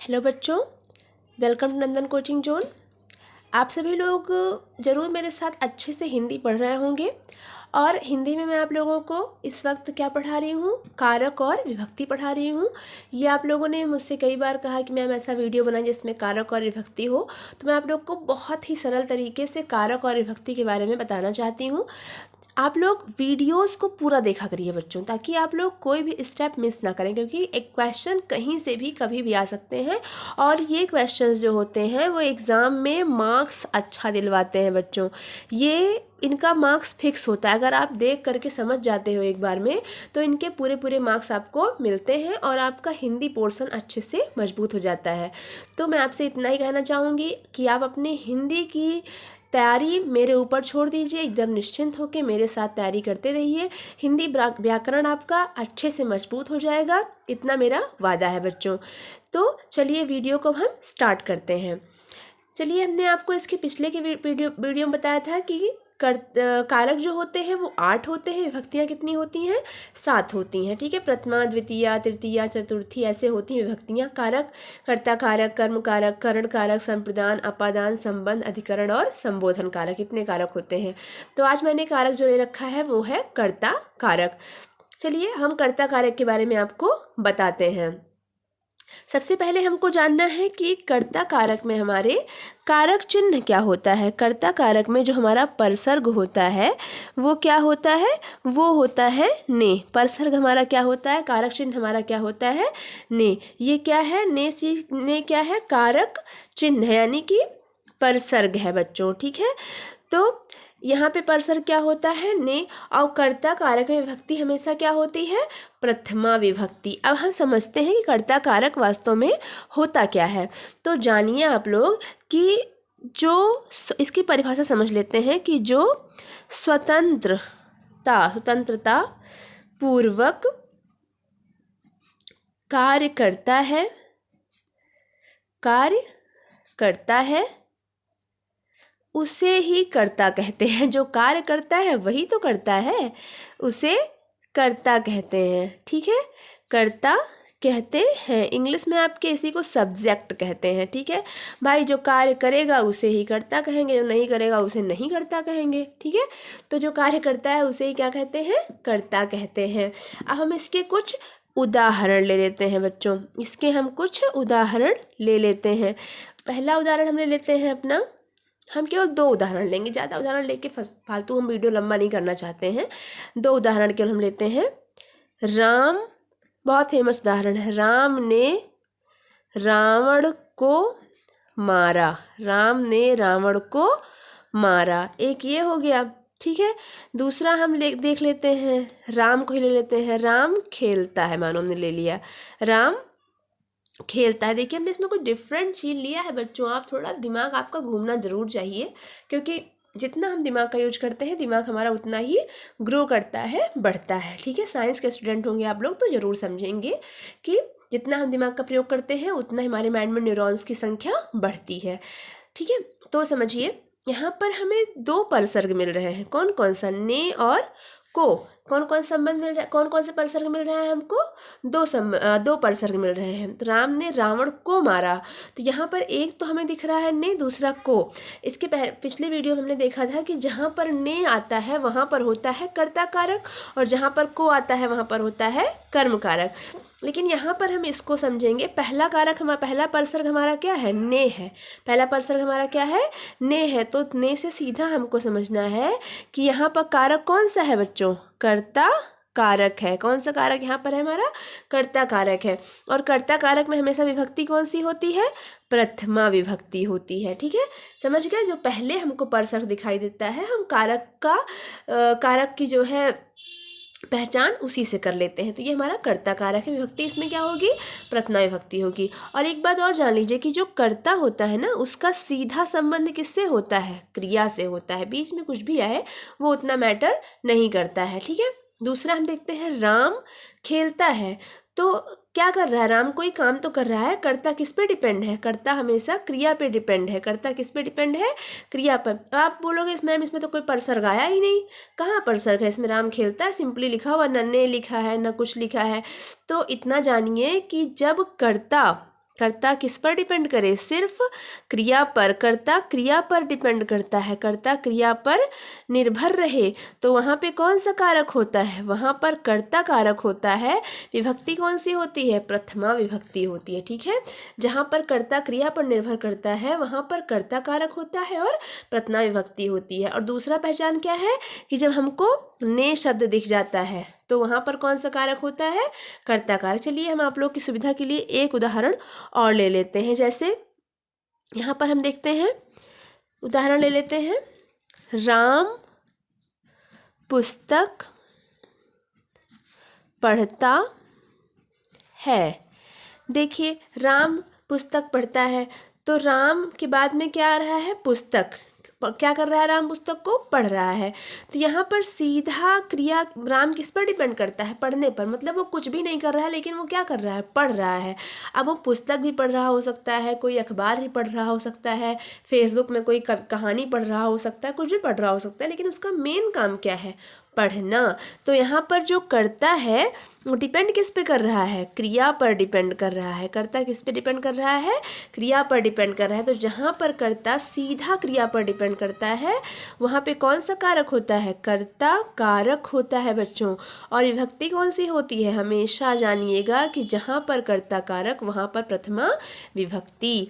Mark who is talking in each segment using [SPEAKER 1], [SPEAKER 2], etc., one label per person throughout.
[SPEAKER 1] Hello बच्चों, welcome to Nandan Coaching Zone. आप सभी लोग ज़रूर मेरे साथ अच्छे से हिंदी पढ़ रहे होंगे और हिंदी में मैं आप लोगों को इस वक्त क्या पढ़ा रही हूँ, कारक और विभक्ति पढ़ा रही हूँ। ये आप लोगों ने मुझसे कई बार कहा कि मैम ऐसा वीडियो बनाएं जिसमें कारक और विभक्ति हो, तो मैं आप लोग को बहुत ही सरल तरीके से कारक और विभक्ति के बारे में बताना चाहती हूँ। आप लोग वीडियोस को पूरा देखा करिए बच्चों, ताकि आप लोग कोई भी स्टेप मिस ना करें, क्योंकि एक क्वेश्चन कहीं से भी कभी भी आ सकते हैं और ये क्वेश्चंस जो होते हैं वो एग्ज़ाम में मार्क्स अच्छा दिलवाते हैं बच्चों। ये इनका मार्क्स फिक्स होता है, अगर आप देख करके समझ जाते हो एक बार में तो इनके पूरे पूरे मार्क्स आपको मिलते हैं और आपका हिंदी पोर्शन अच्छे से मजबूत हो जाता है। तो मैं आपसे इतना ही कहना चाहूँगी कि आप अपने हिंदी की तैयारी मेरे ऊपर छोड़ दीजिए, एकदम निश्चिंत होकर मेरे साथ तैयारी करते रहिए। हिंदी व्याकरण आपका अच्छे से मजबूत हो जाएगा, इतना मेरा वादा है बच्चों। तो चलिए वीडियो को हम स्टार्ट करते हैं। चलिए, हमने आपको इसके पिछले के वीडियो में बताया था कि कारक जो होते हैं वो 8 होते हैं, विभक्तियाँ कितनी होती हैं? 7 होती हैं। ठीक है, प्रथमा, द्वितीया, तृतीया, चतुर्थी ऐसे होती हैं विभक्तियाँ। कारक कर्ता कारक, कर्म कारक, करण कारक, संप्रदान, अपादान, संबंध, अधिकरण और संबोधन कारक, इतने कारक होते हैं। तो आज मैंने कारक जो ले रखा है वो है कर्ता कारक। चलिए हम कर्ता कारक के बारे में आपको बताते हैं। सबसे पहले हमको जानना है कि कर्ता कारक में हमारे कारक चिन्ह क्या होता है। कर्ता कारक में जो हमारा परसर्ग होता है वो क्या होता है? वो होता है ने। परसर्ग हमारा क्या होता है? कारक चिन्ह हमारा क्या होता है? ने। ये क्या है? ने क्या है? कारक चिन्ह है, यानी कि परसर्ग है बच्चों। ठीक है, तो यहाँ पे परसर्ग क्या होता है? ने। और कर्ता कारक में विभक्ति हमेशा क्या होती है? प्रथमा विभक्ति। अब हम समझते हैं कि कर्ता कारक वास्तव में होता क्या है। तो जानिए आप लोग कि जो इसकी परिभाषा समझ लेते हैं कि जो स्वतंत्रता पूर्वक कार्य करता है उसे ही कर्ता कहते हैं। जो कार्य करता है वही तो करता है, उसे कर्ता कहते हैं। ठीक है, कर्ता कहते हैं। इंग्लिश में आपके इसी को सब्जेक्ट कहते हैं। ठीक है भाई, जो कार्य करेगा उसे ही कर्ता कहेंगे, जो नहीं करेगा उसे नहीं कर्ता कहेंगे। ठीक है, तो जो कार्य करता है उसे ही क्या कहते हैं? कर्ता कहते हैं। अब हम इसके कुछ उदाहरण ले लेते हैं बच्चों, इसके हम कुछ उदाहरण ले लेते हैं। पहला उदाहरण हम ले लेते हैं अपना, हम केवल 2 उदाहरण लेंगे, ज़्यादा उदाहरण लेके फालतू हम वीडियो लंबा नहीं करना चाहते हैं। 2 उदाहरण केवल हम लेते हैं। राम, बहुत फेमस उदाहरण है, राम ने रावण को मारा। राम ने रावण को मारा, एक ये हो गया। ठीक है, दूसरा हम देख लेते हैं, राम को ही ले लेते हैं। राम खेलता है, मानो हमने ले लिया राम खेलता है। देखिए हमने इसमें कुछ डिफरेंट चीज़ लिया है बच्चों, आप थोड़ा दिमाग आपका घूमना ज़रूर चाहिए, क्योंकि जितना हम दिमाग का यूज करते हैं दिमाग हमारा उतना ही ग्रो करता है, बढ़ता है। ठीक है, साइंस के स्टूडेंट होंगे आप लोग तो ज़रूर समझेंगे कि जितना हम दिमाग का प्रयोग करते हैं उतना हमारे माइंड में न्यूरॉन्स की संख्या बढ़ती है। ठीक है, तो समझिए यहाँ पर हमें 2 परसर्ग मिल रहे हैं। कौन कौन सा? ने और को। कौन कौन संबंध मिल रहा है? कौन कौन से परसर्ग मिल रहा है हमको? 2 परसर्ग मिल रहे हैं। तो राम ने रावण को मारा, तो यहाँ पर एक तो हमें दिख रहा है ने, दूसरा को। इसके पिछले वीडियो में हमने देखा था कि जहाँ पर ने आता है वहाँ पर होता है कर्ता कारक और जहाँ पर को आता है वहाँ पर होता है कर्म कारक। लेकिन यहाँ पर हम इसको समझेंगे। पहला परसर्ग हमारा क्या है? ने है। पहला परसर्ग हमारा क्या है? ने है। तो ने से सीधा हमको समझना है कि यहाँ पर कारक कौन सा है बच्चों? कर्ता कारक है। कौन सा कारक यहाँ पर है? हमारा कर्ता कारक है। और कर्ता कारक में हमेशा विभक्ति कौन सी होती है? प्रथमा विभक्ति होती है। ठीक है, समझ गए? जो पहले हमको परसर्ग दिखाई देता है हम कारक की जो है पहचान उसी से कर लेते हैं। तो ये हमारा कर्ता कारक है। विभक्ति इसमें क्या होगी? प्रथमा विभक्ति होगी। और एक बात और जान लीजिए कि जो कर्ता होता है ना, उसका सीधा संबंध किससे होता है? क्रिया से होता है। बीच में कुछ भी आए वो उतना मैटर नहीं करता है। ठीक है, दूसरा हम देखते हैं, राम खेलता है। तो क्या कर रहा है? राम कोई काम तो कर रहा है। कर्ता किस पे डिपेंड है? कर्ता हमेशा क्रिया पे डिपेंड है। कर्ता किस पे डिपेंड है? क्रिया पर। आप बोलोगे मैम इसमें तो कोई परसर्ग आया ही नहीं। कहाँ परसर्ग है इसमें? राम खेलता है सिंपली लिखा हुआ, न ने लिखा है न कुछ लिखा है। तो इतना जानिए कि जब कर्ता कर्ता किस पर डिपेंड करे? सिर्फ क्रिया पर। कर्ता क्रिया पर डिपेंड करता है, कर्ता क्रिया पर निर्भर रहे तो वहाँ पे कौन सा कारक होता है? वहाँ पर कर्ता कारक होता है। विभक्ति कौन सी होती है? प्रथमा विभक्ति होती है। ठीक है, जहाँ पर कर्ता क्रिया पर निर्भर करता है वहाँ पर कर्ता कारक होता है और प्रथमा विभक्ति होती है। और दूसरा पहचान क्या है कि जब हमको ने शब्द दिख जाता है तो वहाँ पर कौन सा कारक होता है? कर्ता कारक। चलिए हम आप लोग की सुविधा के लिए एक उदाहरण और ले लेते हैं। जैसे यहाँ पर हम देखते हैं, उदाहरण ले लेते हैं, राम पुस्तक पढ़ता है। देखिए राम पुस्तक पढ़ता है तो राम के बाद में क्या आ रहा है? पुस्तक। क्या कर रहा है? राम पुस्तक को पढ़ रहा है। तो यहाँ पर सीधा क्रिया राम किस पर डिपेंड करता है? पढ़ने पर। मतलब वो कुछ भी नहीं कर रहा है लेकिन वो क्या कर रहा है? पढ़ रहा है। अब वो पुस्तक भी पढ़ रहा हो सकता है, कोई अखबार भी पढ़ रहा हो सकता है, फेसबुक में कोई कहानी पढ़ रहा हो सकता है, कुछ भी पढ़ रहा हो सकता है, लेकिन उसका मेन काम क्या है? पढ़ना। तो यहाँ पर जो कर्ता है वो डिपेंड किस पे कर रहा है? क्रिया पर डिपेंड कर रहा है। कर्ता किस पे डिपेंड कर रहा है? क्रिया पर डिपेंड कर रहा है। तो जहाँ पर कर्ता सीधा क्रिया पर डिपेंड करता है वहाँ पे कौन सा कारक होता है? कर्ता कारक होता है बच्चों। और विभक्ति कौन सी होती है? हमेशा जानिएगा कि जहाँ पर कर्ता कारक वहाँ पर प्रथमा विभक्ति।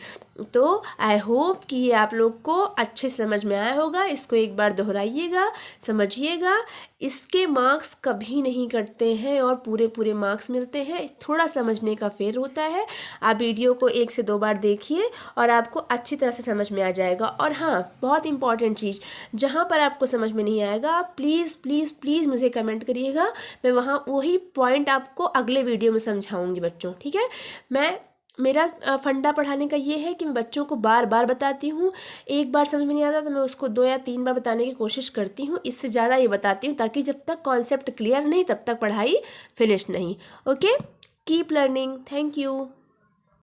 [SPEAKER 1] तो आई होप कि ये आप लोग को अच्छे समझ में आया होगा। इसको एक बार दोहराइएगा, समझिएगा। इसके मार्क्स कभी नहीं कटते हैं और पूरे पूरे मार्क्स मिलते हैं। थोड़ा समझने का फेर होता है। आप वीडियो को 1 से 2 बार देखिए और आपको अच्छी तरह से समझ में आ जाएगा। और हाँ, बहुत इंपॉर्टेंट चीज़, जहाँ पर आपको समझ में नहीं आएगा प्लीज़ प्लीज़ प्लीज़ मुझे कमेंट करिएगा। मैं वहाँ वही पॉइंट आपको अगले वीडियो में समझाऊँगी बच्चों। ठीक है, मेरा फंडा पढ़ाने का ये है कि मैं बच्चों को बार बार बताती हूँ। एक बार समझ में नहीं आता तो मैं उसको 2 या 3 बार बताने की कोशिश करती हूँ। इससे ज़्यादा ये बताती हूँ ताकि जब तक कॉन्सेप्ट क्लियर नहीं तब तक पढ़ाई फिनिश नहीं। Okay, keep learning. Thank you.